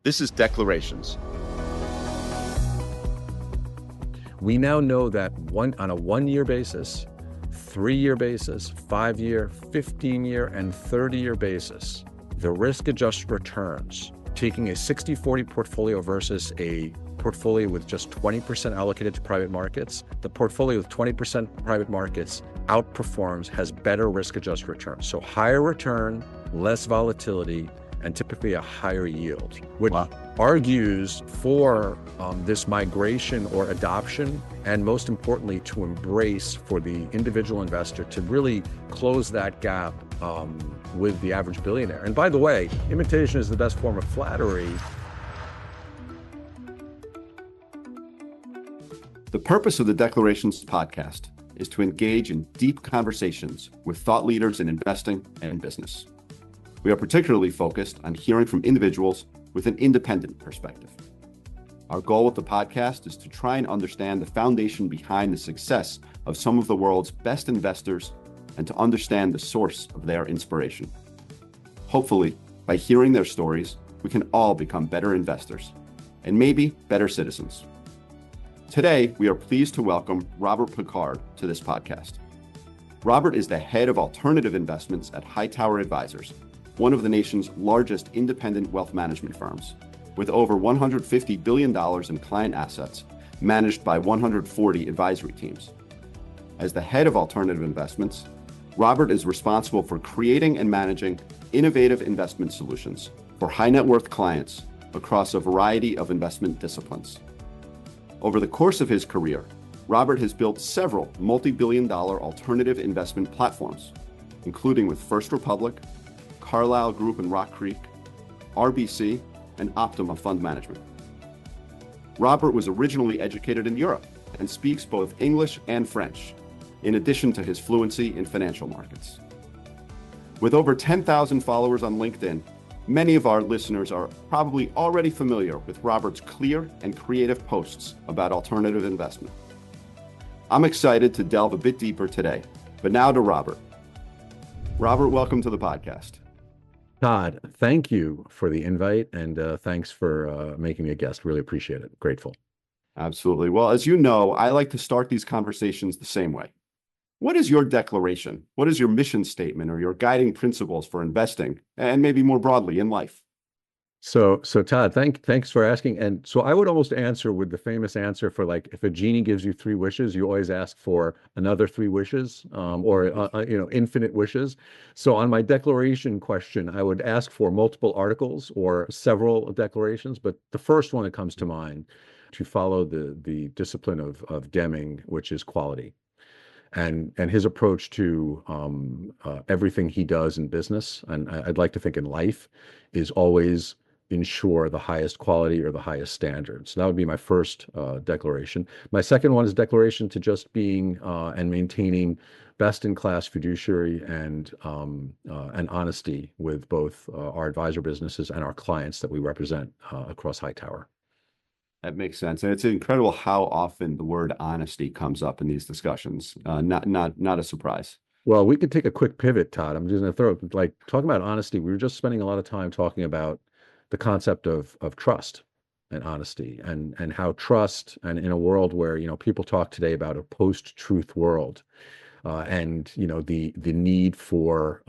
This is Declarations. We now know that on a 1-year basis, 3-year basis, 5-year, 15-year, and 30-year basis, the risk-adjusted returns, taking a 60-40 portfolio versus a portfolio with just 20% allocated to private markets, the portfolio with 20% private markets outperforms, has better risk-adjusted returns. So higher return, less volatility, and typically a higher yield, which argues for this migration or adoption, and most importantly, to embrace for the individual investor to really close that gap with the average billionaire. And by the way, imitation is the best form of flattery. The purpose of the Declarations podcast is to engage in deep conversations with thought leaders in investing and business. We are particularly focused on hearing from individuals with an independent perspective. Our goal with the podcast is to try and understand the foundation behind the success of some of the world's best investors and to understand the source of their inspiration. Hopefully, by hearing their stories, we can all become better investors and maybe better citizens. Today, we are pleased to welcome Robert Picard to this podcast. Robert is the head of alternative investments at Hightower Advisors, one of the nation's largest independent wealth management firms, with over $150 billion in client assets managed by 140 advisory teams. As the head of alternative investments, Robert is responsible for creating and managing innovative investment solutions for high net worth clients across a variety of investment disciplines. Over the course of his career, Robert has built several multi-billion-dollar alternative investment platforms, including with First Republic, Carlyle Group and Rock Creek, RBC, and Optima Fund Management. Robert was originally educated in Europe and speaks both English and French, in addition to his fluency in financial markets. With over 10,000 followers on LinkedIn, many of our listeners are probably already familiar with Robert's clear and creative posts about alternative investment. I'm excited to delve a bit deeper today, but now to Robert. Robert, welcome to the podcast. Todd, thank you for the invite, and thanks for making me a guest. Really appreciate it. Grateful. Absolutely. Well, as you know, I like to start these conversations the same way. What is your declaration? What is your mission statement or your guiding principles for investing, and maybe more broadly in life? So Todd, thanks for asking. And so I would almost answer with the famous answer for, like, if a genie gives you 3 wishes, you always ask for another 3 wishes, or infinite wishes. So on my declaration question, I would ask for multiple articles or several declarations, but the first one that comes to mind, to follow the discipline of Deming, which is quality. And his approach to everything he does in business, and I'd like to think in life, is always ensure the highest quality or the highest standards. So that would be my first declaration. My second one is declaration to just being and maintaining best-in-class fiduciary and honesty with both our advisor businesses and our clients that we represent across Hightower. That makes sense. And it's incredible how often the word honesty comes up in these discussions. Not a surprise. Well, we could take a quick pivot, Todd. I'm just going to throw, like, talking about honesty. We were just spending a lot of time talking about the concept of trust and honesty, and how trust, and in a world where, people talk today about a post-truth world, and the need for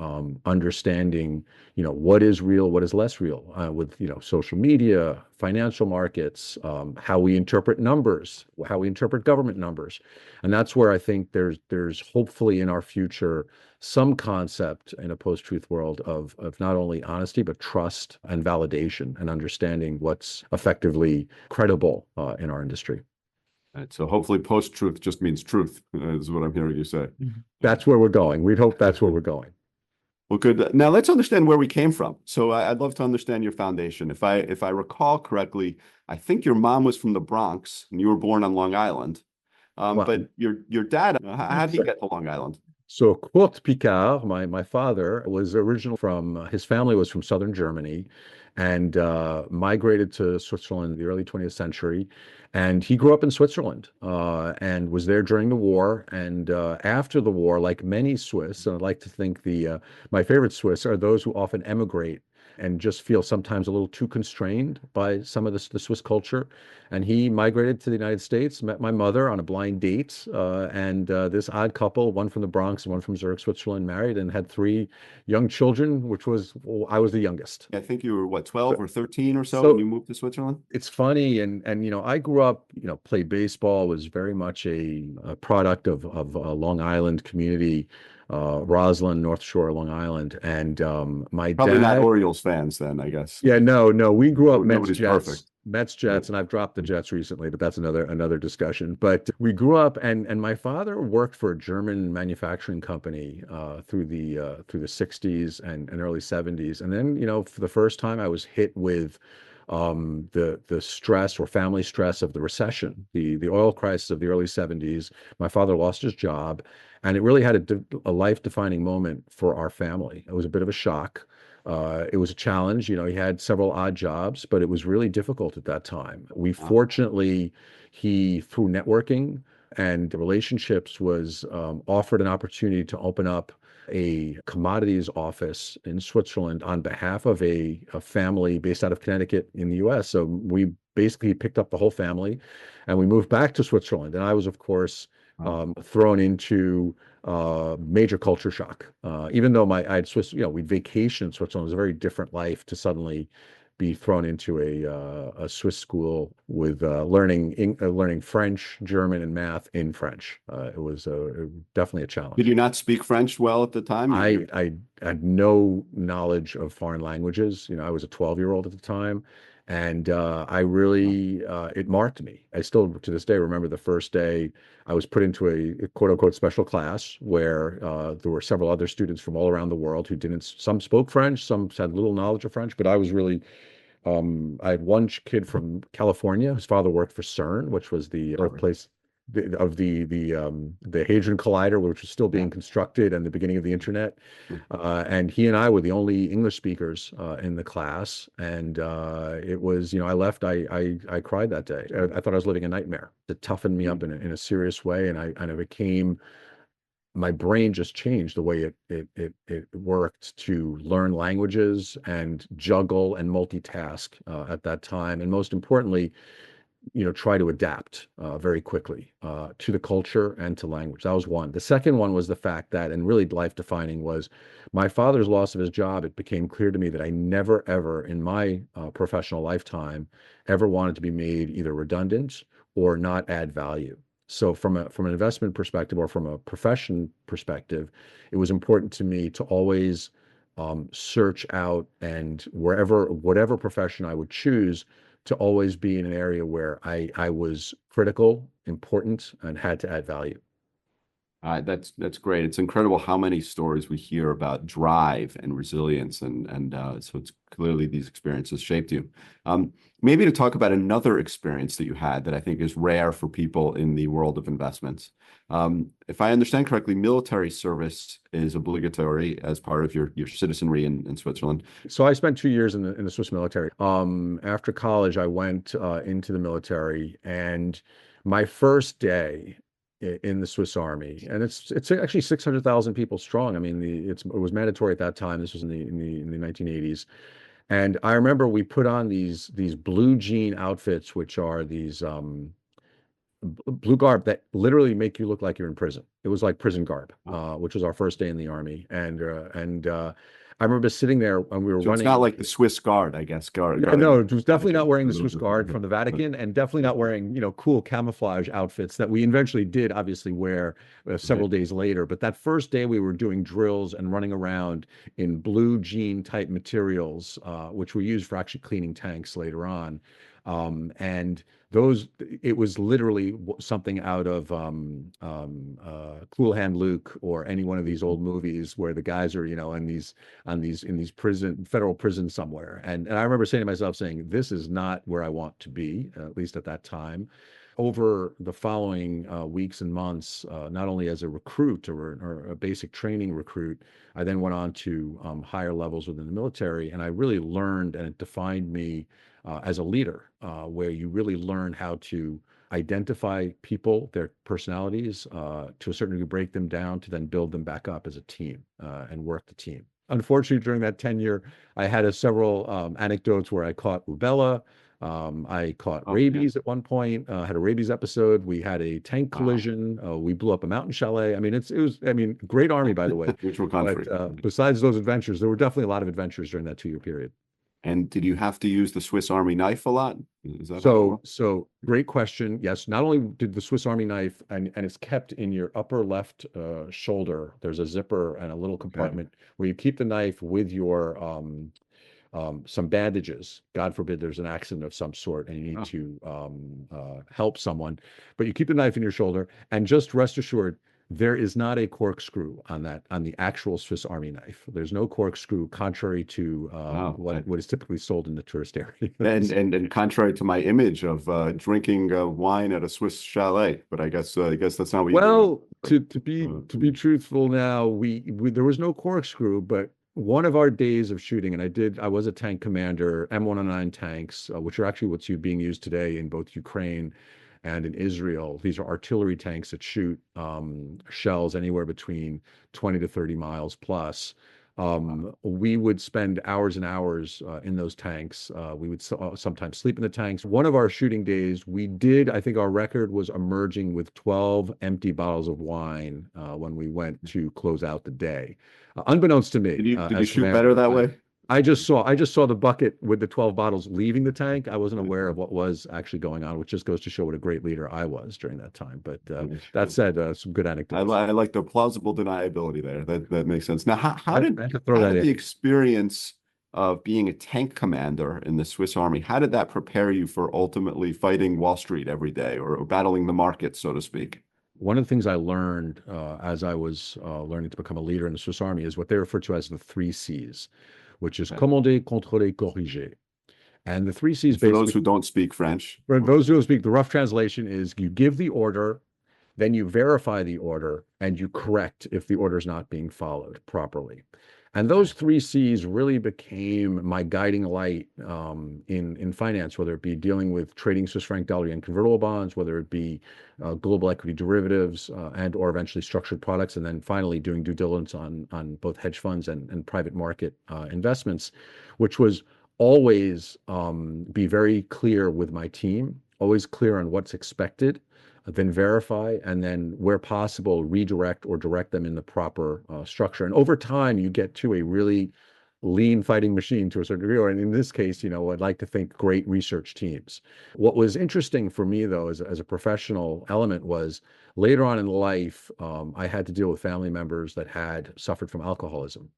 understanding what is real, what is less real, with social media, financial markets, how we interpret numbers, how we interpret government numbers. And that's where I think there's hopefully in our future some concept in a post-truth world of not only honesty but trust and validation and understanding what's effectively credible in our industry. Right, so hopefully post-truth just means truth, is what I'm hearing you say. That's where we're going. We'd hope that's where we're going. Well, good. Now let's understand where we came from. So I'd love to understand your foundation. If I recall correctly, I think your mom was from the Bronx and you were born on Long Island. Wow. But your dad, how did he get to Long Island? So Robert Picard, my father, was original from, his family was from southern Germany, and migrated to Switzerland in the early 20th century. And he grew up in Switzerland and was there during the war. And after the war, like many Swiss, and I'd like to think my favorite Swiss are those who often emigrate and just feel sometimes a little too constrained by some of the Swiss culture. And he migrated to the United States, met my mother on a blind date, and this odd couple, one from the Bronx and one from Zurich, Switzerland, married and had three young children, which was, well, I was the youngest. I think you were what, 12 But or 13 or so when you so moved to Switzerland? it's funny, and I grew up, played baseball, was very much a product of Long Island community, Roslyn, North Shore, Long Island, and my Probably not dad. Orioles fans then, I guess. Yeah, no, we grew up Mets, Nobody's perfect. Jets, Mets, Right. Jets, and I've dropped the Jets recently, but that's another discussion. But we grew up, and my father worked for a German manufacturing company through the 60s and early 70s, and then for the first time I was hit with the stress or family stress of the recession, the oil crisis of the early 70s. My father lost his job, and it really had a life-defining moment for our family. It was a bit of a shock. It was a challenge. He had several odd jobs, but it was really difficult at that time. We Wow. fortunately, he, through networking and relationships, was offered an opportunity to open up a commodities office in Switzerland on behalf of a family based out of Connecticut in the US. So we basically picked up the whole family and we moved back to Switzerland. And I was, of course, Wow. thrown into major culture shock. Even though I had Swiss, we'd vacation in Switzerland. It was a very different life to suddenly be thrown into a Swiss school with learning French, German, and math in French. It was definitely a Did challenge. you not speak French well at the time? I had no knowledge of foreign languages. I was a 12-year-old at the time, and I really it marked me. I still to this day remember the first day I was put into a quote unquote special class where there were several other students from all around the world who didn't. Some spoke French, some had little knowledge of French, but I was really I had one kid from California whose father worked for CERN, which was the birthplace of the Hadron Collider, which was still Yeah. being constructed and the beginning of the internet. Yeah. And he and I were the only English speakers in the class. And it was, I left. I cried that day. I thought I was living a nightmare. It toughened me up in a serious way, and I became my brain just changed the way it worked to learn languages and juggle and multitask at that time, and most importantly, try to adapt very quickly to the culture and to language. That was one. The second one was the fact that, and really life defining, was my father's loss of his job. It became clear to me that I never, ever in my professional lifetime ever wanted to be made either redundant or not add value. So from an investment perspective or from a profession perspective, it was important to me to always search out and whatever profession I would choose to always be in an area where I was critical, important, and had to add value. That's great. It's incredible how many stories we hear about drive and resilience, and so it's clearly these experiences shaped you. Maybe to talk about another experience that you had that I think is rare for people in the world of investments. If I understand correctly, military service is obligatory as part of your citizenry in Switzerland. So I spent 2 years in the Swiss military. After college, I went into the military, and my first day in the Swiss Army, and it's actually 600,000 people strong. I mean, it was mandatory at that time. This was in the 1980s, and I remember we put on these blue jean outfits, which are these blue garb that literally make you look like you're in prison. It was like prison garb, which was our first day in the army, and I remember sitting there when we were So it's not running. like the Swiss Guard, I guess. Yeah, no, it was definitely not Guard. wearing the Swiss Guard from the Vatican, and definitely not wearing, cool camouflage outfits that we eventually did obviously wear several Right. days later. But that first day we were doing drills and running around in blue jean type materials, which we used for actually cleaning tanks later on. And it was literally something out of Cool Hand Luke or any one of these old movies where the guys are, in these federal prisons somewhere. And I remember saying to myself, saying, this is not where I want to be, at least at that time. Over the following weeks and months, not only as a recruit or a basic training recruit, I then went on to higher levels within the military, and I really learned, and it defined me as a leader, where you really learn how to identify people, their personalities, to a certain degree, break them down to then build them back up as a team and work the team. unfortunately, during that tenure, I had several anecdotes where I caught rubella. I caught Oh, yeah. rabies at one point, had a rabies episode. We had a tank Wow. collision. We blew up a mountain chalet. I mean, it was, I mean, great army, by the way. Neutral But country. besides those adventures, there were definitely a lot of adventures during that 2 year period. And did you have to use the Swiss Army knife a lot? Is that how it So, was? so great question. Yes, not only did the Swiss Army knife, and it's kept in your upper left shoulder. There's a zipper and a little Okay. compartment where you keep the knife with your some bandages. God forbid there's an accident of some sort and you need Oh, to help someone, but you keep the knife in your shoulder. And just rest assured, there is not a corkscrew on the actual Swiss Army knife. There's no corkscrew, contrary to wow. what is typically sold in the tourist And areas. and contrary to my image of drinking wine at a Swiss chalet, but I guess that's not what you do. Well, to be truthful now, we there was no corkscrew, but one of our days of shooting, and I was a tank commander, M109 tanks, which are actually what's being used today in both Ukraine and in Israel. These are artillery tanks that shoot shells anywhere between 20 to 30 miles plus. We would spend hours and hours in those tanks. We would sometimes sleep in the tanks. One of our shooting days, I think our record was emerging with 12 empty bottles of wine when we went to close out the day. Unbeknownst to me, Did you as shoot better commander, that way? I just saw the bucket with the 12 bottles leaving the tank. I wasn't aware of Mhm. what was actually going on, which just goes to show what a great leader I was during that time. But that Mhm. said, some good anecdotes. I like the plausible deniability there. That makes sense. Now, I had to throw how that did the in. experience of being a tank commander in the Swiss Army, how did that prepare you for ultimately fighting Wall Street every day or battling the market, so to speak? One of the things I learned as I was learning to become a leader in the Swiss Army is what they refer to as the three C's, which is Okay. commander, contrôler, corriger. And the three C's And for those basically, who don't speak French, for those who don't speak, the rough translation is you give the order, then you verify the order, and you correct if the order is not being followed properly. And those okay. three C's really became my guiding light in finance, whether it be dealing with trading Swiss franc dollar and convertible bonds, whether it be global equity derivatives and or eventually structured products, and then finally doing due diligence on both hedge funds and private market investments, which was always be very clear with my team, always clear on what's expected, then verify, and then where possible, redirect or direct them in the proper structure. And over time, you get to a really lean fighting machine to a certain degree, or in this case, I'd like to think great research teams. What was interesting for me, though, as a professional element was later on in life, I had to deal with family members that had suffered from alcoholism.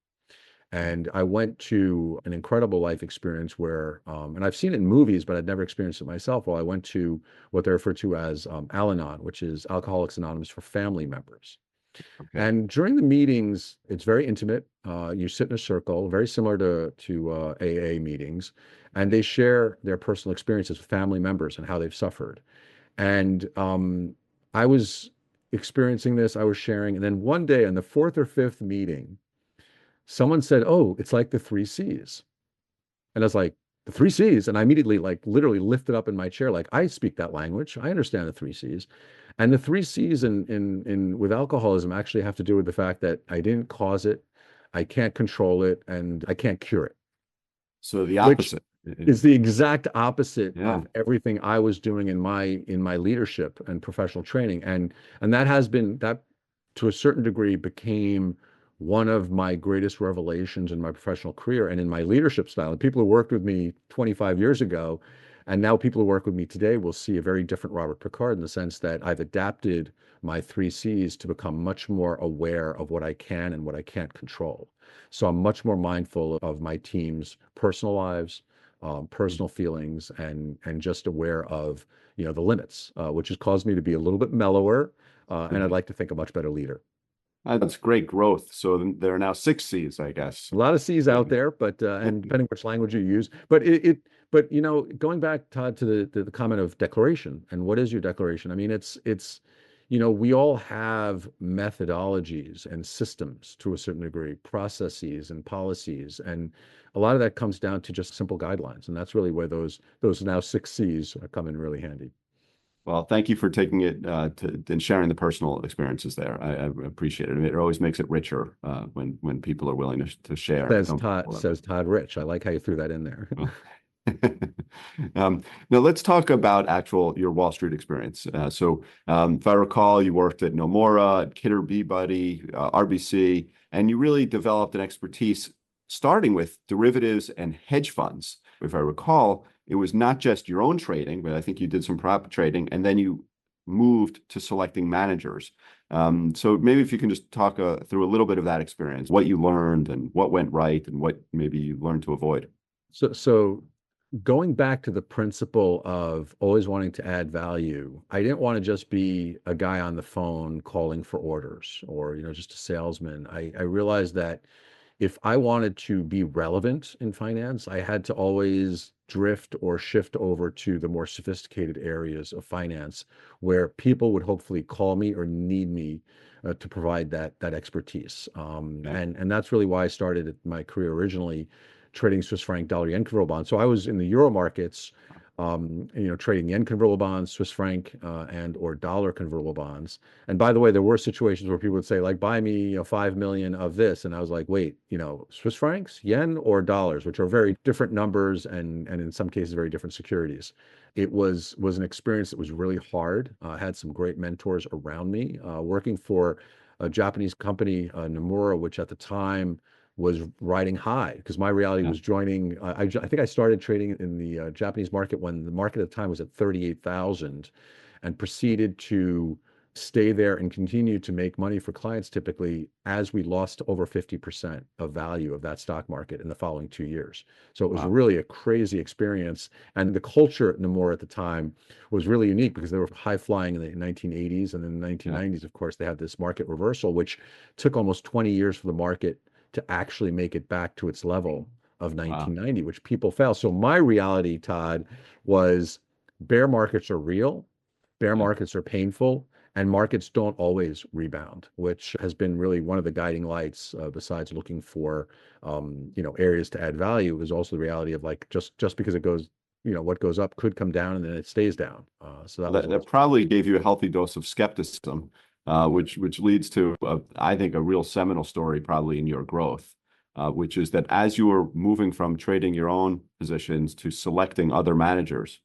And I went to an incredible life experience where, and I've seen it in movies, but I'd never experienced it myself. Well, I went to what they refer to as Al-Anon, which is Alcoholics Anonymous for family members. Okay. And during the meetings, it's very intimate. You sit in a circle, very similar to AA meetings, and they share their personal experiences with family members and how they've suffered. And I was experiencing this, I was sharing, and then one day on the fourth or fifth meeting, someone said, "Oh, it's like the three C's." And I was like, "The three C's?" And I immediately, like, literally lifted up in my chair, like, I speak that language. I understand the three C's. And the three C's in with alcoholism actually have to do with the fact that I didn't cause it, I can't control it, and I can't cure it, So the which opposite. is the exact opposite Yeah. of everything I was doing in my leadership and professional training. And that has been that to a certain degree became one of my greatest revelations in my professional career and in my leadership style. And people who worked with me 25 years ago, and now people who work with me today will see a very different Robert Picard in the sense that I've adapted my three C's to become much more aware of what I can and what I can't control. So I'm much more mindful of my team's personal lives, personal feelings, and just aware of the limits, which has caused me to be a little bit mellower, and I'd Mhm. like to think a much better leader. That's great growth. So there are now six C's, I guess. A lot of C's out there, but and depending which language you use, but going back, Todd, to the comment of declaration and what is your declaration? I mean, it's we all have methodologies and systems to a certain degree, processes and policies, and a lot of that comes down to just simple guidelines, and that's really where those now six C's come in really handy. Well, thank you for taking it and sharing the personal experiences there. I appreciate it. It always makes it richer when people are willing to share and don't. Says Todd Rich. I like how you threw that in there. Now let's talk about your Wall Street experience. If I recall, you worked at Nomura, at Kidder Peabody, RBC, and you really developed an expertise starting with derivatives and hedge funds. If I recall, it was not just your own trading, but I think you did some prop trading, and then you moved to selecting managers. So maybe if you can just talk through a little bit of that experience, what you learned and what went right and what maybe you learned to avoid. So going back to the principle of always wanting to add value, I didn't want to just be a guy on the phone calling for orders or, just a salesman. I realized that if I wanted to be relevant in finance, I had to always drift or shift over to the more sophisticated areas of finance where people would hopefully call me or need me to provide that expertise. And that's really why I started my career originally trading Swiss franc dollar yen convertible bonds. So I was in the euro markets, trading yen convertible bonds, Swiss franc and or dollar convertible bonds. And by the way, there were situations where people would say, like, buy me, 5 million of this. And I was like, wait, Swiss francs, yen, or dollars, which are very different numbers and in some cases very different securities. It was an experience that was really hard. I had some great mentors around me, working for a Japanese company, Nomura, which at the time was riding high because my reality was joining. I think I started trading in the Japanese market when the market at the time was at 38,000 and proceeded to stay there and continue to make money for clients typically as we lost over 50% of value of that stock market in the following 2 years. So it was really a crazy experience. And the culture at Nomura at the time was really unique because they were high flying in the 1980s. And in the 1990s, of course, they had this market reversal, which took almost 20 years for the market to actually make it back to its level of 1990, which people fail. So my reality, Todd, was bear markets are real, bear markets are painful, and markets don't always rebound, which has been really one of the guiding lights, besides looking for, areas to add value, is also the reality of, like, just because it goes, what goes up could come down and then it stays down. So that probably gave you a healthy dose of skepticism, which leads to, I think, a real seminal story probably in your growth, which is that as you were moving from trading your own positions to selecting other managers,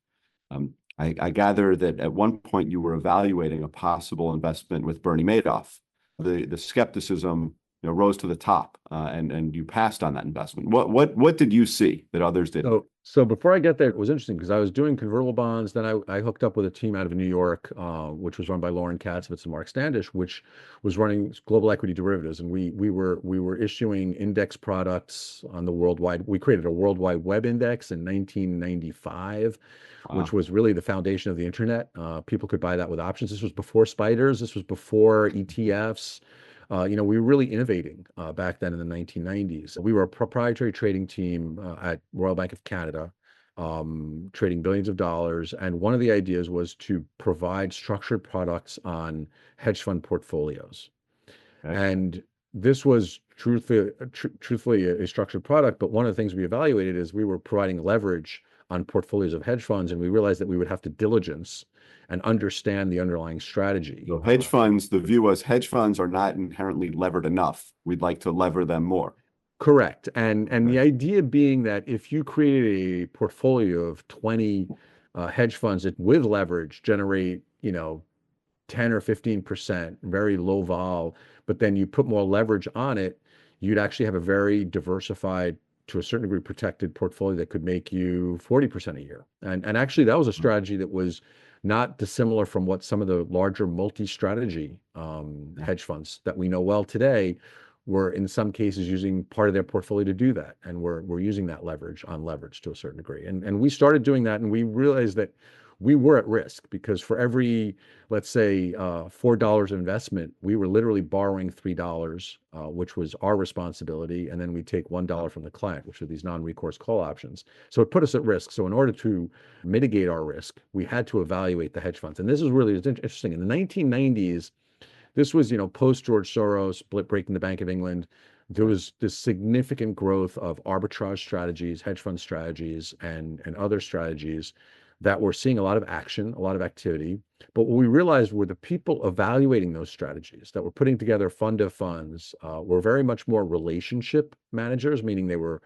I gather that at one point you were evaluating a possible investment with Bernie Madoff. The skepticism, rose to the top, and you passed on that investment. What did you see that others didn't? So before I get there, it was interesting because I was doing convertible bonds. Then I hooked up with a team out of New York, which was run by Lauren Katzovitz and Mark Standish, which was running global equity derivatives. And we were issuing index products on the worldwide. We created a worldwide web index in 1995, which was really the foundation of the internet. People could buy that with options. This was before spiders. This was before ETFs. We were really innovating back then in the 1990s. We were a proprietary trading team at Royal Bank of Canada, trading billions of dollars. And one of the ideas was to provide structured products on hedge fund portfolios. Okay. And this was truthfully a structured product. But one of the things we evaluated is we were providing leverage on portfolios of hedge funds, and we realized that we would have to diligence and understand the underlying strategy. So hedge funds, the view was hedge funds are not inherently levered enough. We'd like to lever them more. Correct. And the idea being that if you created a portfolio of 20 hedge funds that with leverage generate, 10 or 15%, very low vol, but then you put more leverage on it, you'd actually have a very diversified, to a certain degree, protected portfolio that could make you 40% a year. And actually, that was a strategy that was not dissimilar from what some of the larger multi-strategy hedge funds that we know well today were in some cases using part of their portfolio to do that. And we're using that leverage on leverage to a certain degree. And we started doing that, and we realized that we were at risk because for every, let's say, $4 investment, we were literally borrowing $3, which was our responsibility. And then we take $1 from the client, which are these non-recourse call options. So it put us at risk. So in order to mitigate our risk, we had to evaluate the hedge funds. And this is really interesting. In the 1990s, this was, post George Soros breaking the Bank of England. There was this significant growth of arbitrage strategies, hedge fund strategies, and other strategies that were seeing a lot of action, a lot of activity. But what we realized were the people evaluating those strategies that were putting together fund of funds were very much more relationship managers, meaning they were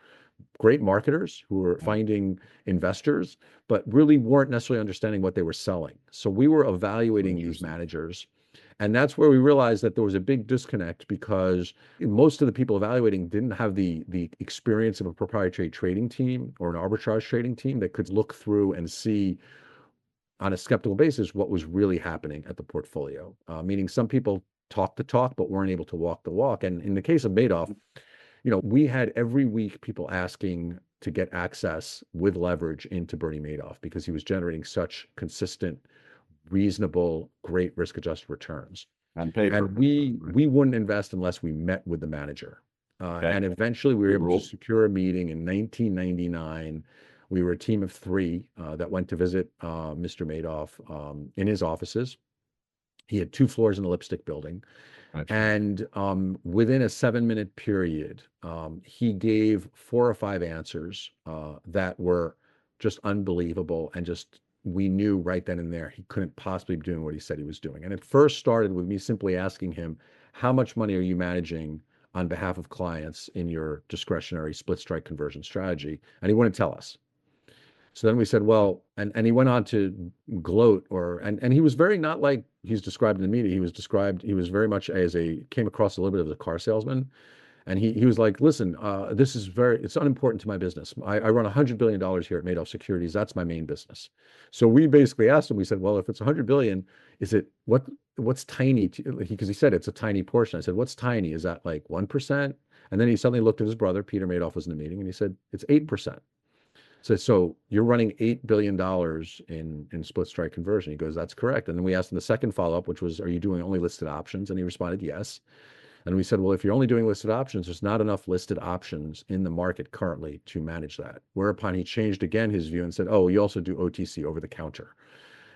great marketers who were finding investors, but really weren't necessarily understanding what they were selling. So we were evaluating these managers. And that's where we realized that there was a big disconnect because most of the people evaluating didn't have the experience of a proprietary trading team or an arbitrage trading team that could look through and see on a skeptical basis what was really happening at the portfolio. Meaning some people talk the talk but weren't able to walk the walk. And in the case of Madoff, we had every week people asking to get access with leverage into Bernie Madoff because he was generating such consistent, reasonable, great risk-adjusted returns. On paper. And we wouldn't invest unless we met with the manager. Okay. And eventually we were Good able rule. to secure a meeting in 1999. We were a team of three that went to visit Mr. Madoff in his offices. He had 2 floors in the Lipstick Building. Right. And within a 7-minute period, he gave 4 or 5 answers that were just unbelievable. And just, we knew right then and there he couldn't possibly be doing what he said he was doing. And it first started with me simply asking him, how much money are you managing on behalf of clients in your discretionary split strike conversion strategy? And he wouldn't tell us. So then we said, well, and he went on to gloat and he was very not like he's described in the media. He was very much came across a little bit as a car salesman. And he was like, listen, it's unimportant to my business. I run $100 billion here at Madoff Securities. That's my main business. So we basically asked him, we said, well, if it's 100 billion, what's tiny? Because he said it's a tiny portion. I said, what's tiny? Is that like 1%? And then he suddenly looked at his brother, Peter Madoff was in the meeting, and he said, it's 8%. So you're running $8 billion in split strike conversion. He goes, that's correct. And then we asked him the second follow-up, which was, are you doing only listed options? And he responded, yes. And we said, well, if you're only doing listed options, there's not enough listed options in the market currently to manage that. Whereupon he changed again his view and said, oh, you also do OTC, over the counter.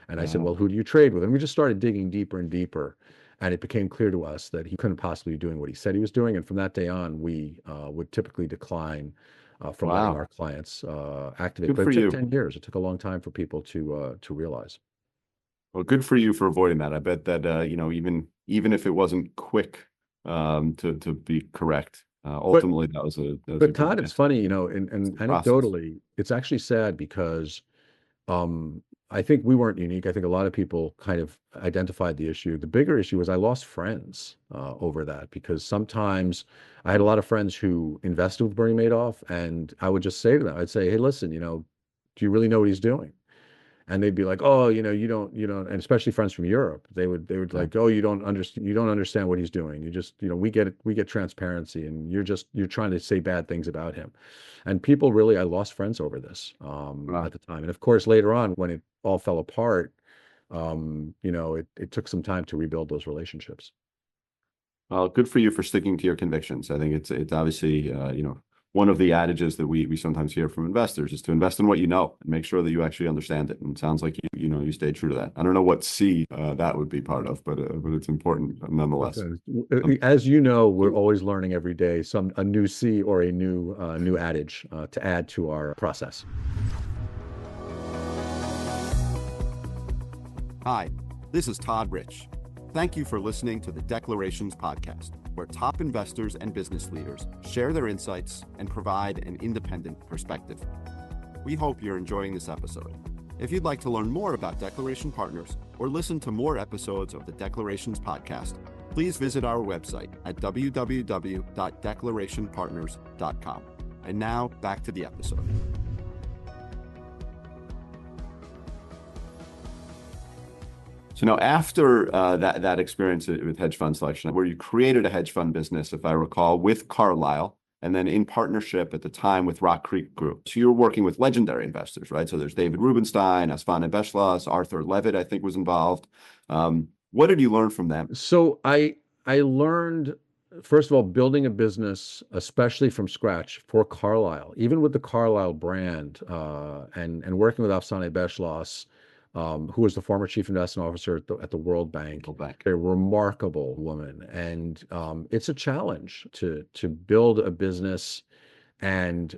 And I said, well, who do you trade with? And we just started digging deeper and deeper. And it became clear to us that he couldn't possibly be doing what he said he was doing. And from that day on, we would typically decline from letting our clients activate. But it took 10 years. It took a long time for people to realize. Well, good for you for avoiding that. I bet that even if it wasn't quick to be correct, ultimately that was a. But Todd, it's funny, and anecdotally, it's actually sad because I think we weren't unique. I think a lot of people kind of identified the issue. The bigger issue was I lost friends over that because sometimes I had a lot of friends who invested with Bernie Madoff, and I would just say to them, I'd say, hey, listen, do you really know what he's doing? And they'd be like, oh, you don't, and especially friends from Europe, they would like, oh, you don't understand what he's doing. You just, we get transparency, and you're trying to say bad things about him. And people really, I lost friends over this at the time. And of course, later on, when it all fell apart, it took some time to rebuild those relationships. Well, good for you for sticking to your convictions. I think it's obviously, one of the adages that we sometimes hear from investors is to invest in what you know and make sure that you actually understand it. And it sounds like you stayed true to that. I don't know what C that would be part of, but it's important nonetheless. As you know, we're always learning every day a new C or a new adage to add to our process. Hi, this is Todd Rich. Thank you for listening to the Declarations Podcast, where top investors and business leaders share their insights and provide an independent perspective. We hope you're enjoying this episode. If you'd like to learn more about Declaration Partners or listen to more episodes of the Declarations Podcast, please visit our website at www.declarationpartners.com. And now back to the episode. So now after that experience with hedge fund selection, where you created a hedge fund business, if I recall, with Carlyle, and then in partnership at the time with Rock Creek Group. So you're working with legendary investors, right? So there's David Rubenstein, Asfana Beshlas, Arthur Levitt, I think was involved. What did you learn from them? So I learned, first of all, building a business, especially from scratch for Carlyle, even with the Carlyle brand, and working with Asfana Beshlas, who was the former chief investment officer at the World Bank. A remarkable woman. And it's a challenge to build a business and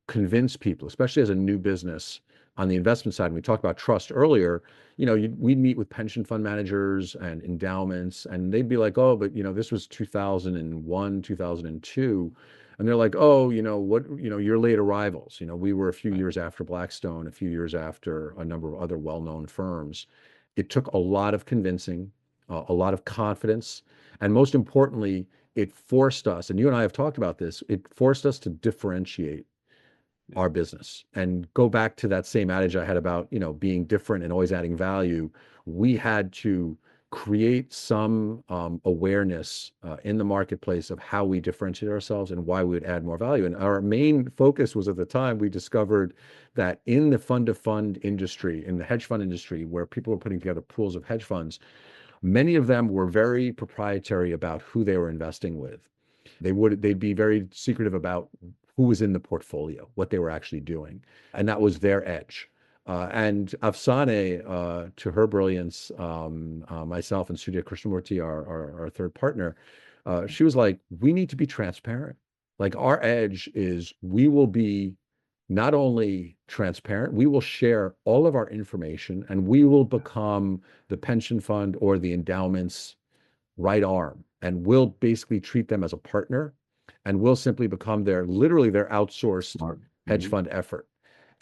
convince people, especially as a new business, on the investment side, and we talked about trust earlier, we'd meet with pension fund managers and endowments, and they'd be like, oh, but this was 2001, 2002. And they're like, oh, you're late arrivals. We were a few years after Blackstone, a few years after a number of other well-known firms. It took a lot of convincing, a lot of confidence, and most importantly, it forced us, and you and I have talked about this, it forced us to differentiate our business and go back to that same adage I had about, being different and always adding value. We had to create some awareness in the marketplace of how we differentiate ourselves and why we would add more value. And our main focus was, at the time, we discovered that in the fund-to-fund industry, in the hedge fund industry, where people were putting together pools of hedge funds, many of them were very proprietary about who they were investing with. They'd be very secretive about who was in the portfolio, what they were actually doing, and that was their edge. And Afsane, to her brilliance, myself and Sudhir Krishnamurti, our third partner, she was like, we need to be transparent. Like, our edge is we will be not only transparent, we will share all of our information, and we will become the pension fund or the endowment's right arm. And we'll basically treat them as a partner, and we'll simply become literally their outsourced hedge fund effort.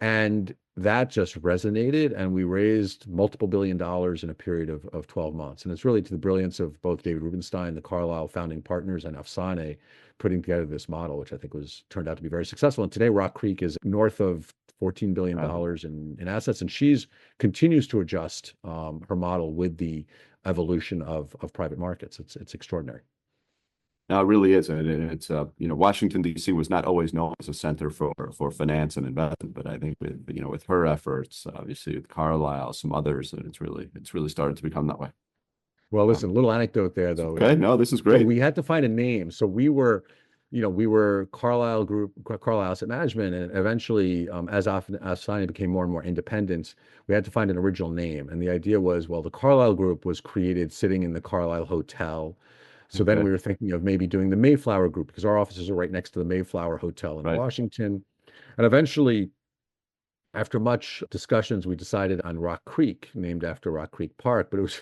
And that just resonated, and we raised multiple $billion in a period of 12 months. And it's really to the brilliance of both David Rubenstein, the Carlyle founding partners, and Afsane putting together this model, which I think turned out to be very successful. And today, Rock Creek is north of $14 billion in assets, and she's continues to adjust her model with the evolution of private markets. It's extraordinary. No, it really is. It's Washington, D.C. was not always known as a center for finance and investment, but I think with her efforts, obviously with Carlyle, some others, it's really started to become that way. Well, listen, a little anecdote there, though. Okay, no, this is great. We had to find a name. So we were Carlyle Group, Carlyle Asset Management, and eventually, as Afsane became more and more independent, we had to find an original name. And the idea was, well, the Carlyle Group was created sitting in the Carlyle Hotel. So then we were thinking of maybe doing the Mayflower Group, because our offices are right next to the Mayflower Hotel in Washington. And eventually, after much discussions, we decided on Rock Creek, named after Rock Creek Park, but it was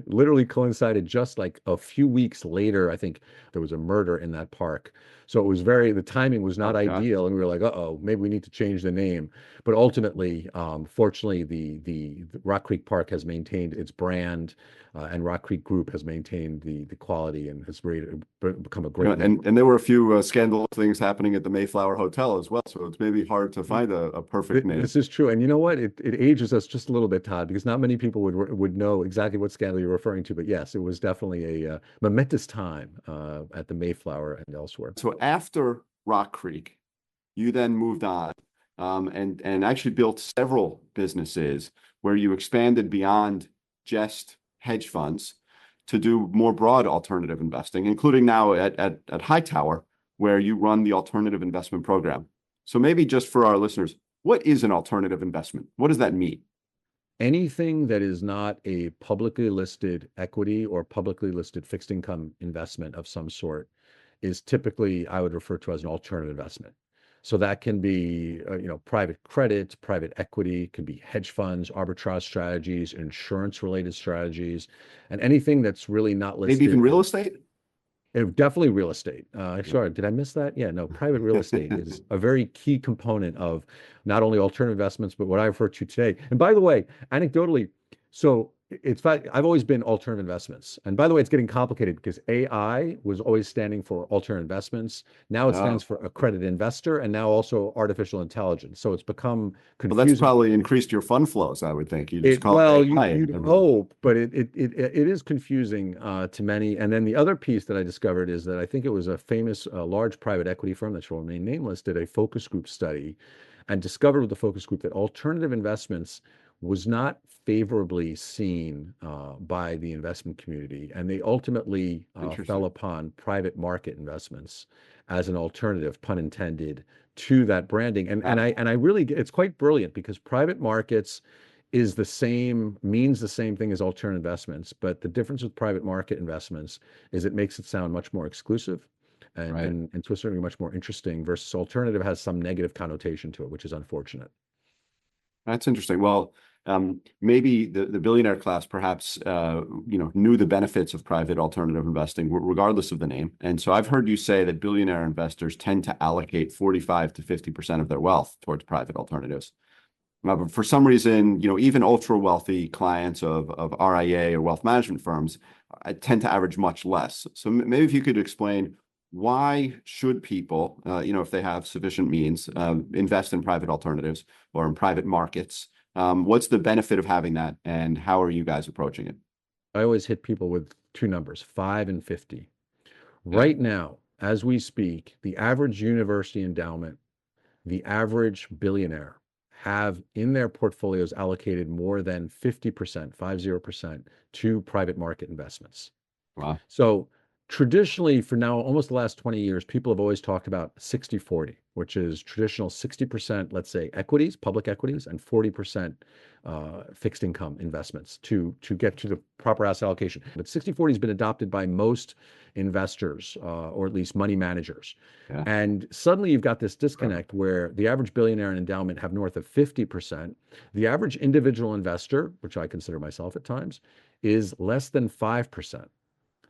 literally coincided just like a few weeks later. I think there was a murder in that park. So it was the timing was not ideal. And we were like, uh-oh, maybe we need to change the name. But ultimately, fortunately, the Rock Creek Park has maintained its brand, and Rock Creek Group has maintained the quality and has become a great name. And there were a few scandalous things happening at the Mayflower Hotel as well. So it's maybe hard to find a perfect name. This is true. And you know what? It ages us just a little bit, Todd, because not many people would know exactly what scandal you're referring to. But yes, it was definitely a momentous time at the Mayflower and elsewhere. So after Rock Creek, you then moved on and actually built several businesses where you expanded beyond just hedge funds to do more broad alternative investing, including now at Hightower, where you run the alternative investment program. So maybe just for our listeners, what is an alternative investment? What does that mean? Anything that is not a publicly listed equity or publicly listed fixed income investment of some sort is typically, I would refer to as an alternative investment. So that can be, private credit, private equity, can be hedge funds, arbitrage strategies, insurance-related strategies, and anything that's really not listed. Maybe even real estate? Definitely real estate. Sorry, did I miss that? Yeah, no, private real estate is a very key component of not only alternative investments, but what I refer to today. And by the way, anecdotally, so it's fact, I've always been alternative investments. And by the way, it's getting complicated because AI was always standing for alternative investments. Now it stands for accredited investor, and now also artificial intelligence. So it's become confusing. Well, that's probably increased your fund flows, I would think. You'd hope, but it is confusing to many. And then the other piece that I discovered is that I think it was a famous large private equity firm that shall remain nameless did a focus group study and discovered with the focus group that alternative investments was not favorably seen by the investment community, and they ultimately fell upon private market investments as an alternative, pun intended, to that branding. And I really, it's quite brilliant because private markets means the same thing as alternative investments, but the difference with private market investments is it makes it sound much more exclusive and to a certain degree much more interesting, versus alternative has some negative connotation to it, which is unfortunate. That's interesting. Well, maybe the billionaire class perhaps knew the benefits of private alternative investing, regardless of the name. And so I've heard you say that billionaire investors tend to allocate 45 to 50% of their wealth towards private alternatives. But for some reason, even ultra wealthy clients of RIA or wealth management firms tend to average much less. So maybe if you could explain, why should people, if they have sufficient means, invest in private alternatives or in private markets? What's the benefit of having that, and how are you guys approaching it? I always hit people with two numbers, 5 and 50. Yeah. Right now, as we speak, the average university endowment, the average billionaire have in their portfolios allocated more than 50%, 50%, to private market investments. Wow. So traditionally, for now, almost the last 20 years, people have always talked about 60-40, which is traditional 60%, let's say, equities, public equities, and 40% fixed income investments to get to the proper asset allocation. But 60-40 has been adopted by most investors, or at least money managers. Yeah. And suddenly you've got this disconnect where the average billionaire and endowment have north of 50%. The average individual investor, which I consider myself at times, is less than 5%.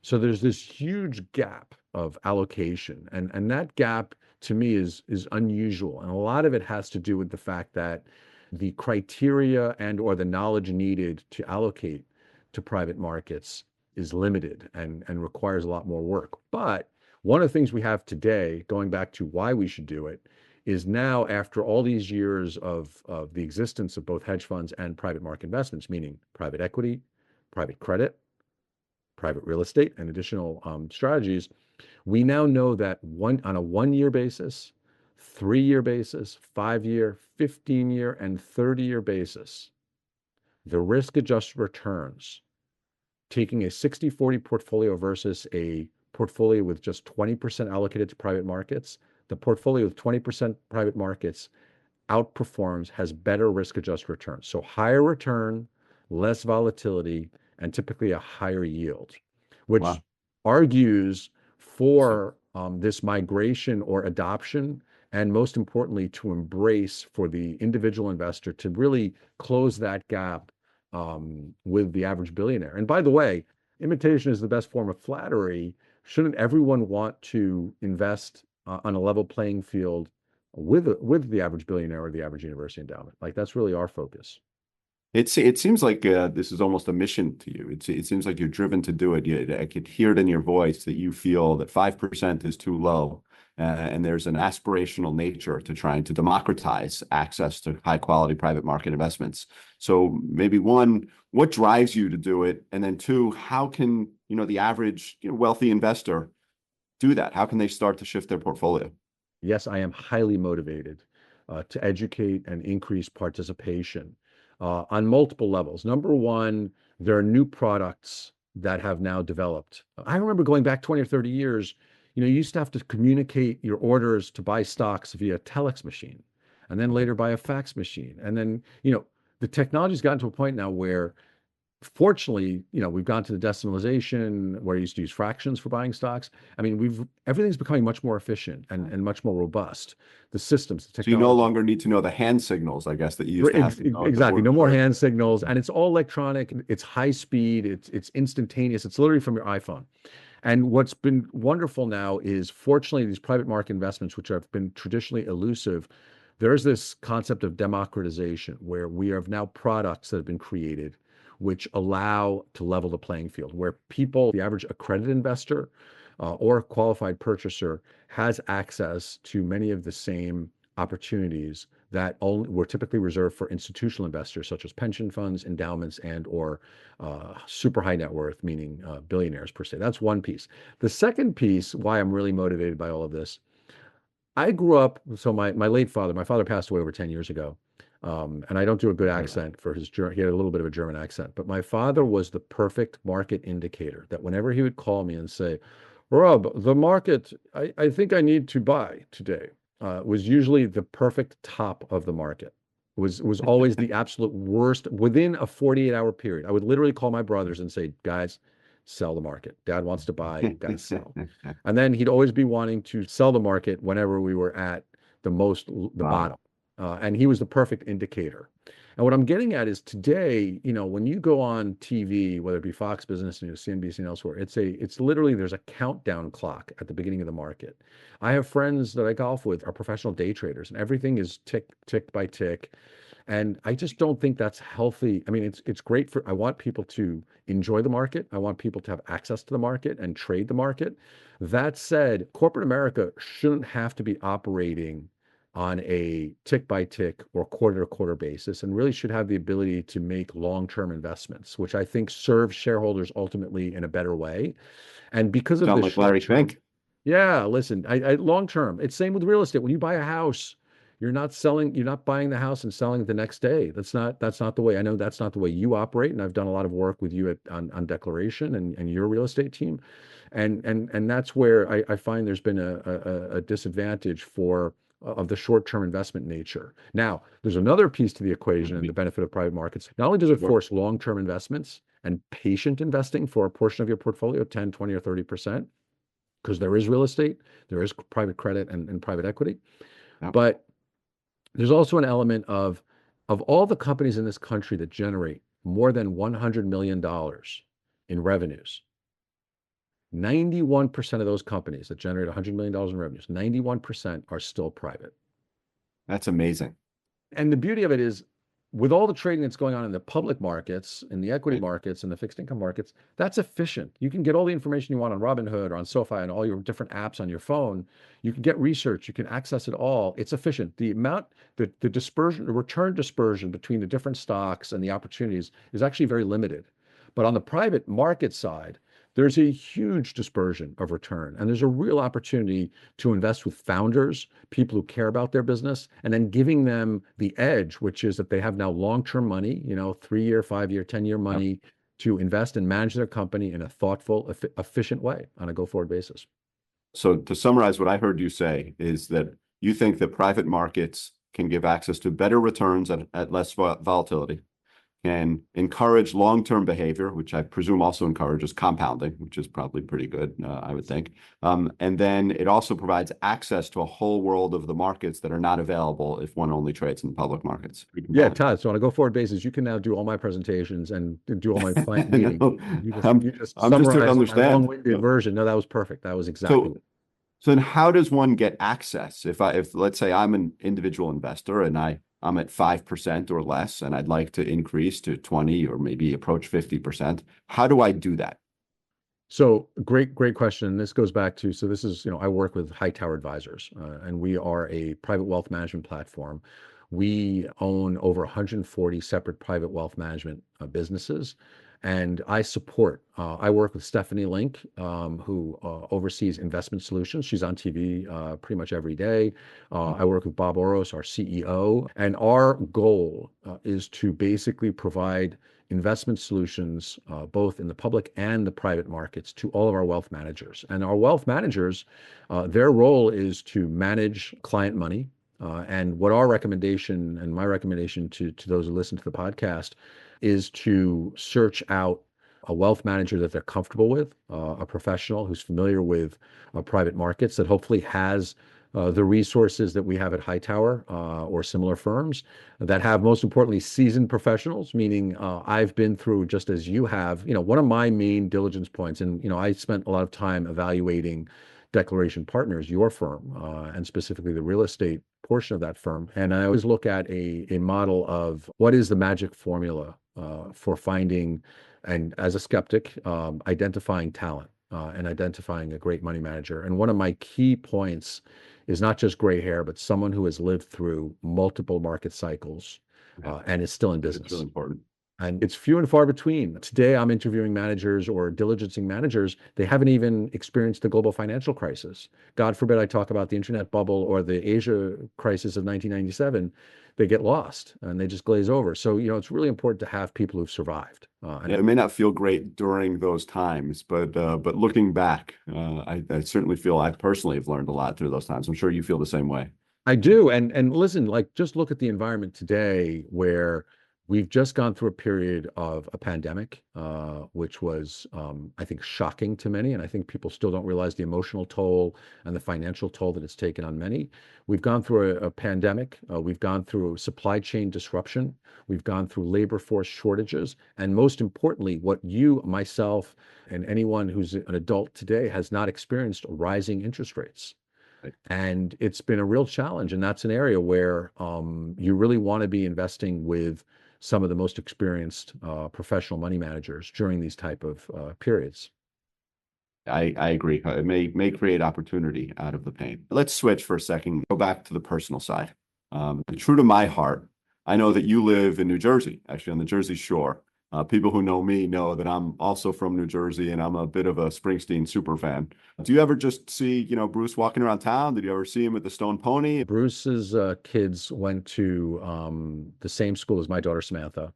So there's this huge gap of allocation, and that gap to me is unusual, and a lot of it has to do with the fact that the criteria and or the knowledge needed to allocate to private markets is limited and requires a lot more work. But one of the things we have today, going back to why we should do it, is now after all these years of the existence of both hedge funds and private market investments, meaning private equity, private credit, private real estate, and additional strategies, we now know that on a 1-year basis, 3-year basis, 5-year, 15-year, and 30-year basis, the risk-adjusted returns, taking a 60-40 portfolio versus a portfolio with just 20% allocated to private markets, the portfolio with 20% private markets outperforms, has better risk-adjusted returns. So higher return, less volatility, and typically a higher yield, which Wow. argues for this migration or adoption, and most importantly, to embrace for the individual investor to really close that gap with the average billionaire. And by the way, imitation is the best form of flattery. Shouldn't everyone want to invest on a level playing field with the average billionaire or the average university endowment? Like, that's really our focus. It seems like this is almost a mission to you. It seems like you're driven to do it. I could hear it in your voice that you feel that 5% is too low, and there's an aspirational nature to trying to democratize access to high quality private market investments. So maybe one, what drives you to do it, and then two, how can the average wealthy investor do that? How can they start to shift their portfolio? Yes, I am highly motivated to educate and increase participation on multiple levels. Number one, there are new products that have now developed. I remember going back 20 or 30 years, you used to have to communicate your orders to buy stocks via a telex machine, and then later by a fax machine. And then, the technology's gotten to a point now where, fortunately, we've gone to the decimalization where you used to use fractions for buying stocks. I mean, everything's becoming much more efficient and much more robust. The systems, the So you no technology. longer need to know the hand signals, I guess, that you used to have to know Exactly. No more before. hand signals, and it's all electronic. It's high speed. It's instantaneous. It's literally from your iPhone. And what's been wonderful now is, fortunately, these private market investments, which have been traditionally elusive, there's this concept of democratization where we have now products that have been created which allow to level the playing field, where people, the average accredited investor or qualified purchaser, has access to many of the same opportunities that were typically reserved for institutional investors, such as pension funds, endowments, and or super high net worth, meaning billionaires per se. That's one piece. The second piece, why I'm really motivated by all of this, I grew up, so my late father, my father passed away over 10 years ago. And I don't do a good accent for his, he had a little bit of a German accent, but my father was the perfect market indicator, that whenever he would call me and say, Rob, the market, I think I need to buy today, was usually the perfect top of the market. Was always the absolute worst within a 48-hour period. I would literally call my brothers and say, guys, sell the market. Dad wants to buy, you got to sell. And then he'd always be wanting to sell the market whenever we were at the Wow. bottom. And he was the perfect indicator. And what I'm getting at is today, when you go on TV, whether it be Fox Business News, CNBC, and elsewhere, it's literally there's a countdown clock at the beginning of the market. I have friends that I golf with are professional day traders, and everything is tick by tick. And I just don't think that's healthy. I mean, it's great I want people to enjoy the market. I want people to have access to the market and trade the market. That said, corporate America shouldn't have to be operating on a tick by tick or quarter to quarter basis, and really should have the ability to make long-term investments, which I think serve shareholders ultimately in a better way. And because of Sound the like Larry short term, Fink. yeah, listen, I long term, it's same with real estate. When you buy a house, you're not buying the house and selling it the next day. That's not the way. I know that's not the way you operate. And I've done a lot of work with you on Declaration and your real estate team. And that's where I find there's been a disadvantage of the short-term investment nature. Now, there's another piece to the equation and the benefit of private markets. Not only does it force long-term investments and patient investing for a portion of your portfolio, 10, 20, or 30%, because there is real estate, there is private credit and private equity. Yep. But there's also an element of all the companies in this country that generate more than $100 million in revenues, 91% of those companies that generate $100 million in revenues, 91% are still private. That's amazing. And the beauty of it is, with all the trading that's going on in the public markets, in the equity markets, and the fixed income markets, that's efficient. You can get all the information you want on Robinhood or on SoFi and all your different apps on your phone. You can get research. You can access it all. It's efficient. The dispersion, the return dispersion between the different stocks and the opportunities is actually very limited. But on the private market side, there's a huge dispersion of return. And there's a real opportunity to invest with founders, people who care about their business, and then giving them the edge, which is that they have now long-term money, 3-year, 5-year, 10-year money to invest and manage their company in a thoughtful, efficient way on a go-forward basis. So to summarize, what I heard you say is that you think that private markets can give access to better returns at less volatility, can encourage long-term behavior, which I presume also encourages compounding, which is probably pretty good, I would think. And then it also provides access to a whole world of the markets that are not available if one only trades in the public markets. Yeah, Todd. So on a go-forward basis, you can now do all my presentations and do all my client meetings. I'm You just I'm just here to summarized my understand. long-winded version. No, that was perfect. That was exactly it. So then how does one get access? If let's say I'm an individual investor and I'm at 5% or less, and I'd like to increase to 20 or maybe approach 50%. How do I do that? So great question. This goes back to, so this is, I work with Hightower Advisors, and we are a private wealth management platform. We own over 140 separate private wealth management businesses. And I work with Stephanie Link, who oversees investment solutions. She's on TV pretty much every day. I work with Bob Oros, our CEO. And our goal is to basically provide investment solutions, both in the public and the private markets, to all of our wealth managers. And our wealth managers, their role is to manage client money. And what our recommendation and my recommendation to those who listen to the podcast is to search out a wealth manager that they're comfortable with, a professional who's familiar with private markets, that hopefully has the resources that we have at Hightower or similar firms, that have, most importantly, seasoned professionals, meaning I've been through, just as you have, one of my main diligence points, and I spent a lot of time evaluating Declaration Partners, your firm, and specifically the real estate portion of that firm. And I always look at a model of what is the magic formula for finding, and as a skeptic, identifying talent and identifying a great money manager. And one of my key points is not just gray hair, but someone who has lived through multiple market cycles and is still in business. It's really important. And it's few and far between. Today, I'm interviewing managers or diligencing managers. They haven't even experienced the global financial crisis. God forbid I talk about the internet bubble or the Asia crisis of 1997. They get lost and they just glaze over. So, it's really important to have people who've survived. It may not feel great during those times, but looking back, I certainly feel I personally have learned a lot through those times. I'm sure you feel the same way. I do. And listen, just look at the environment today where We've just gone through a period of a pandemic, which was, I think, shocking to many. And I think people still don't realize the emotional toll and the financial toll that it's taken on many. We've gone through a pandemic. We've gone through supply chain disruption. We've gone through labor force shortages. And most importantly, what you, myself, and anyone who's an adult today has not experienced rising interest rates. Right. And it's been a real challenge. And that's an area where you really want to be investing with some of the most experienced professional money managers during these type of periods. I agree. It may create opportunity out of the pain. Let's switch for a second, go back to the personal side. True to my heart, I know that you live in New Jersey, actually on the Jersey Shore. People who know me know that I'm also from New Jersey and I'm a bit of a Springsteen super fan. Do you ever just see, Bruce walking around town? Did you ever see him at the Stone Pony? Bruce's kids went to the same school as my daughter Samantha.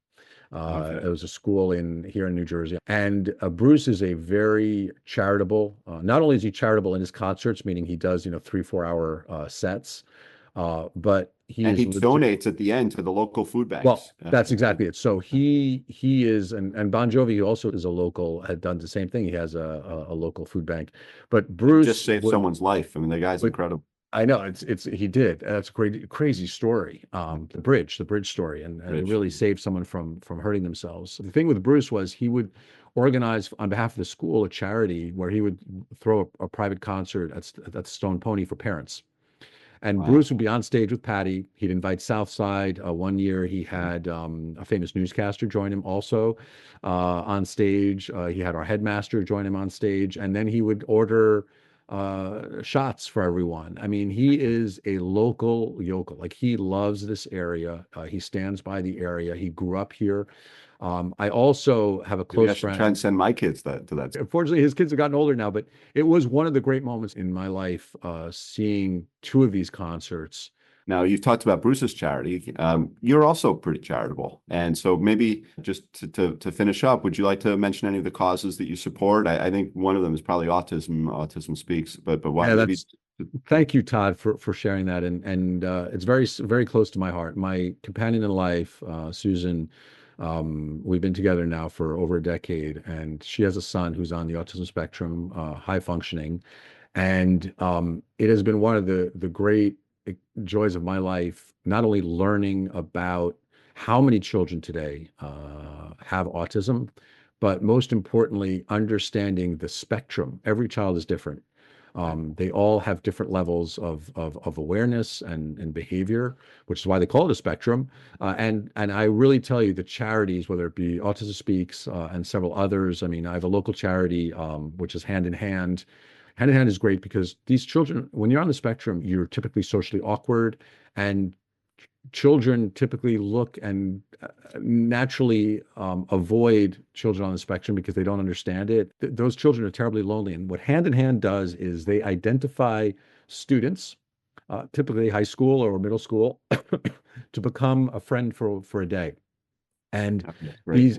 Okay. It was a school here in New Jersey. And Bruce is a very charitable, not only is he charitable in his concerts, meaning he does, 3-4 hour sets, but and he donates at the end to the local food banks. Well, that's exactly it. So he is, and Bon Jovi also is a local, had done the same thing. He has a local food bank, but Bruce just saved someone's life. I mean, the guy's incredible. I know he did. That's a crazy story. The bridge story, and it really saved someone from hurting themselves. The thing with Bruce was he would organize on behalf of the school a charity where he would throw a private concert at Stone Pony for parents. And wow. Bruce would be on stage with Patty. He'd invite Southside. One year he had a famous newscaster join him also on stage. He had our headmaster join him on stage. And then he would order shots for everyone. I mean, he is a local yokel. Like, he loves this area. He stands by the area. He grew up here. I also have a close friend. Try and send my kids to that. Unfortunately, his kids have gotten older now, but it was one of the great moments in my life, seeing 2 of these concerts. Now, you've talked about Bruce's charity. You're also pretty charitable. And so maybe just to finish up, would you like to mention any of the causes that you support? I think one of them is probably Autism Speaks, but why? Yeah, thank you, Todd, for sharing that. And it's very, very close to my heart. My companion in life, Susan, we've been together now for over a decade, and she has a son who's on the autism spectrum, high functioning. And it has been one of the great joys of my life, not only learning about how many children today have autism, but most importantly, understanding the spectrum. Every child is different. They all have different levels of awareness and behavior, which is why they call it a spectrum. And I really tell you, the charities, whether it be Autism Speaks and several others. I mean, I have a local charity which is Hand in Hand. Hand in Hand is great because these children, when you're on the spectrum, you're typically socially awkward, and children typically look and naturally avoid children on the spectrum because they don't understand it. Those children are terribly lonely. And what Hand in Hand does is they identify students, typically high school or middle school, to become a friend for a day. And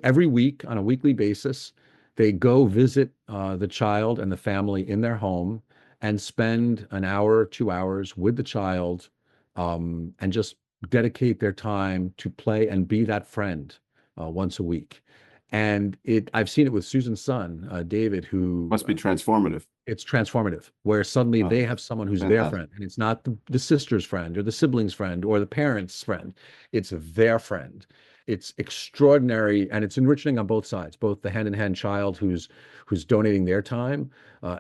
every week, on a weekly basis, they go visit the child and the family in their home and spend an hour, 2 hours with the child, and just dedicate their time to play and be that friend once a week. And I've seen it with Susan's son, David, who must be transformative. It's transformative, where suddenly they have someone who's their friend, and it's not the sister's friend or the sibling's friend or the parent's friend. It's their friend. It's extraordinary, and it's enriching on both sides, both the hand-in-hand child who's donating their time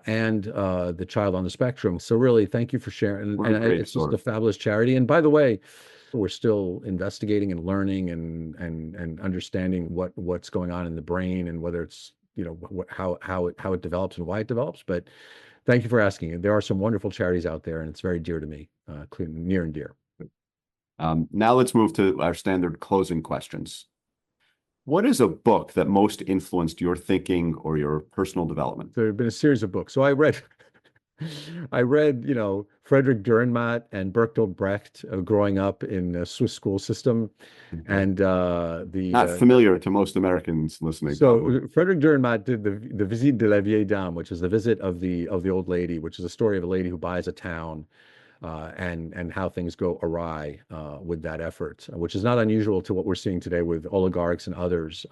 and the child on the spectrum. So really, thank you for sharing. And it's just a fabulous charity. And by the way, we're still investigating and learning and understanding what's going on in the brain, and whether it's, how it develops and why it develops. But thank you for asking. There are some wonderful charities out there, and it's very dear to me, near and dear. Now let's move to our standard closing questions. What is a book that most influenced your thinking or your personal development? There have been a series of books. So I read, Frederick Dürrenmatt and Bertolt Brecht growing up in a Swiss school system, and not familiar to most Americans listening. So Frederick Dürrenmatt did the Visite de la Vieille Dame, which is the visit of the old lady, which is a story of a lady who buys a town. and how things go awry with that effort, which is not unusual to what we're seeing today with oligarchs and others,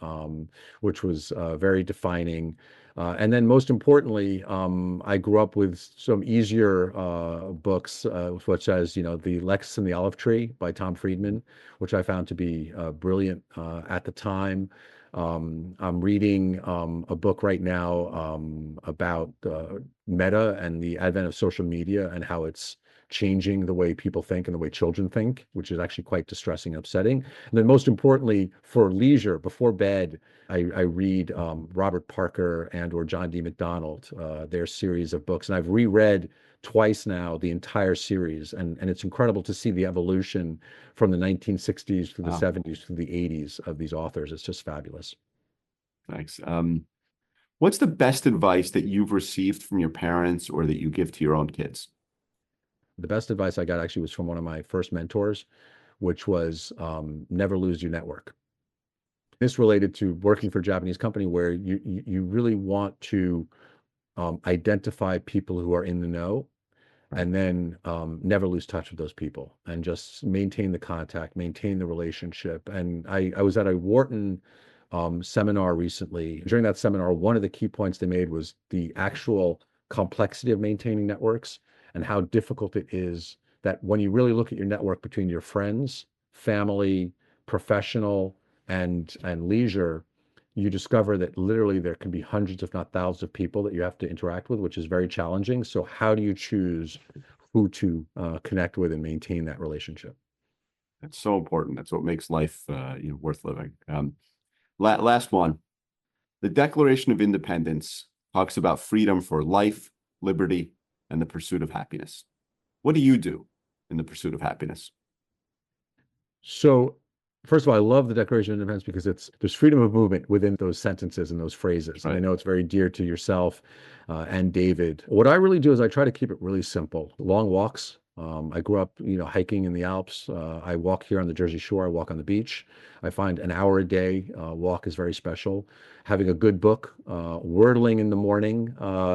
which was very defining. And then most importantly, I grew up with some easier books, such as, The Lex and the Olive Tree by Tom Friedman, which I found to be brilliant at the time. I'm reading a book right now about Meta and the advent of social media and how it's changing the way people think and the way children think, which is actually quite distressing and upsetting. And then most importantly, for leisure, before bed, I read Robert Parker and or John D. MacDonald, their series of books. And I've reread twice now the entire series. And it's incredible to see the evolution from the 1960s to the Wow. 70s to the 80s of these authors. It's just fabulous. Thanks. What's the best advice that you've received from your parents or that you give to your own kids? The best advice I got actually was from one of my first mentors, which was never lose your network. This related to working for a Japanese company where you really want to identify people who are in the know and then never lose touch with those people and just maintain the contact, maintain the relationship. And I was at a Wharton seminar recently. During that seminar, one of the key points they made was the actual complexity of maintaining networks and how difficult it is that when you really look at your network between your friends, family, professional, and leisure, you discover that literally there can be hundreds, if not thousands, of people that you have to interact with, which is very challenging. So how do you choose who to connect with and maintain that relationship? That's so important. That's what makes life worth living. Last one. The Declaration of Independence talks about freedom for life, liberty, and the pursuit of happiness. What do you do in the pursuit of happiness? So, first of all, I love the Declaration of Independence because there's freedom of movement within those sentences and those phrases. And I Right. know it's very dear to yourself and David. What I really do is I try to keep it really simple. Long walks. I grew up, hiking in the Alps. I walk here on the Jersey Shore. I walk on the beach. I find an hour a day walk is very special. Having a good book, wordling in the morning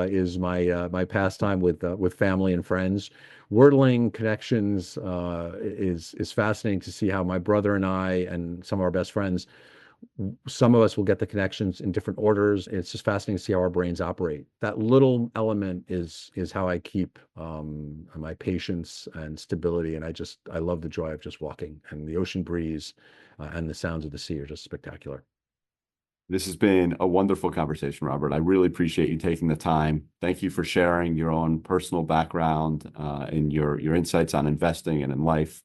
is my pastime with family and friends. Wordling connections is fascinating to see how my brother and I and some of our best friends, some of us will get the connections in different orders. It's just fascinating to see how our brains operate. That little element is how I keep my patience and stability. And I love the joy of just walking, and the ocean breeze and the sounds of the sea are just spectacular. This has been a wonderful conversation, Robert. I really appreciate you taking the time. Thank you for sharing your own personal background and your insights on investing and in life.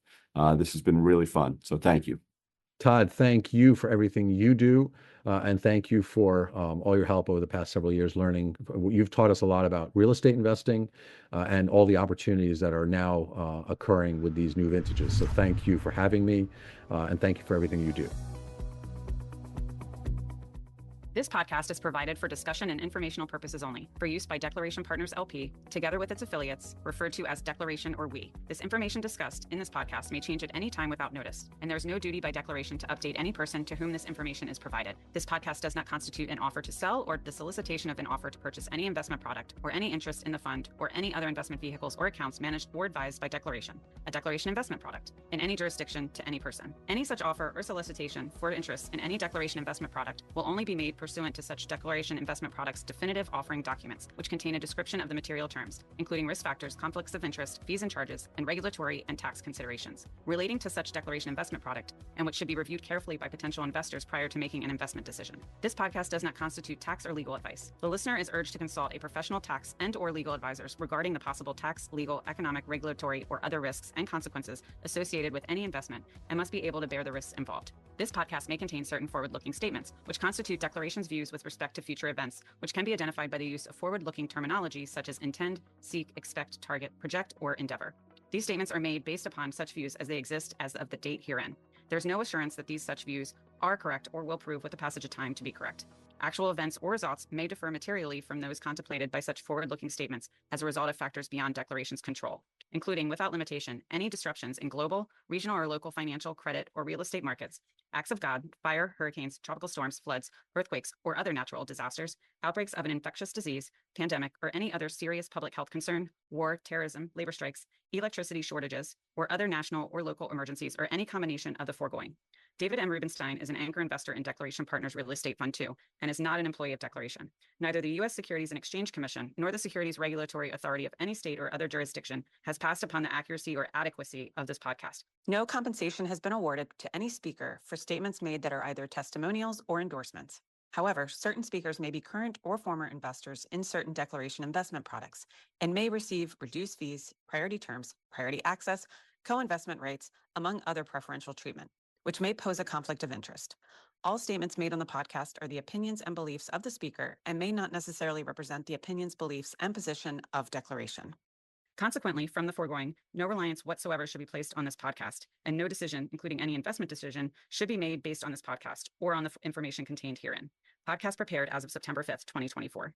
This has been really fun. So thank you. Todd, thank you for everything you do. And thank you for all your help over the past several years learning. You've taught us a lot about real estate investing and all the opportunities that are now occurring with these new vintages. So thank you for having me, and thank you for everything you do. This podcast is provided for discussion and informational purposes only, for use by Declaration Partners LP, together with its affiliates, referred to as Declaration or We. This information discussed in this podcast may change at any time without notice, and there is no duty by Declaration to update any person to whom this information is provided. This podcast does not constitute an offer to sell or the solicitation of an offer to purchase any investment product or any interest in the fund or any other investment vehicles or accounts managed or advised by Declaration, a Declaration investment product, in any jurisdiction to any person. Any such offer or solicitation for interest in any Declaration investment product will only be made pursuant to such Declaration investment products' definitive offering documents, which contain a description of the material terms, including risk factors, conflicts of interest, fees and charges, and regulatory and tax considerations relating to such Declaration investment product, and which should be reviewed carefully by potential investors prior to making an investment decision. This podcast does not constitute tax or legal advice. The listener is urged to consult a professional tax and/or legal advisors regarding the possible tax, legal, economic, regulatory, or other risks and consequences associated with any investment, and must be able to bear the risks involved. This podcast may contain certain forward-looking statements, which constitute Declaration's views with respect to future events, which can be identified by the use of forward-looking terminology such as intend, seek, expect, target, project, or endeavor. These statements are made based upon such views as they exist as of the date herein. There's no assurance that these such views are correct or will prove with the passage of time to be correct. Actual events or results may differ materially from those contemplated by such forward-looking statements as a result of factors beyond Declaration's control. including without limitation, any disruptions in global, regional, or local financial, credit, or real estate markets, acts of God, fire, hurricanes, tropical storms, floods, earthquakes, or other natural disasters, outbreaks of an infectious disease, pandemic, or any other serious public health concern, war, terrorism, labor strikes, electricity shortages, or other national or local emergencies, or any combination of the foregoing. David M. Rubenstein is an anchor investor in Declaration Partners Real Estate Fund II and is not an employee of Declaration. Neither the U.S. Securities and Exchange Commission nor the Securities Regulatory Authority of any state or other jurisdiction has passed upon the accuracy or adequacy of this podcast. No compensation has been awarded to any speaker for statements made that are either testimonials or endorsements. However, certain speakers may be current or former investors in certain Declaration investment products and may receive reduced fees, priority terms, priority access, co-investment rates, among other preferential treatment, which may pose a conflict of interest. All statements made on the podcast are the opinions and beliefs of the speaker and may not necessarily represent the opinions, beliefs, and position of Declaration. Consequently, from the foregoing, no reliance whatsoever should be placed on this podcast, and no decision, including any investment decision, should be made based on this podcast or on the information contained herein. Podcast prepared as of September 5th, 2024.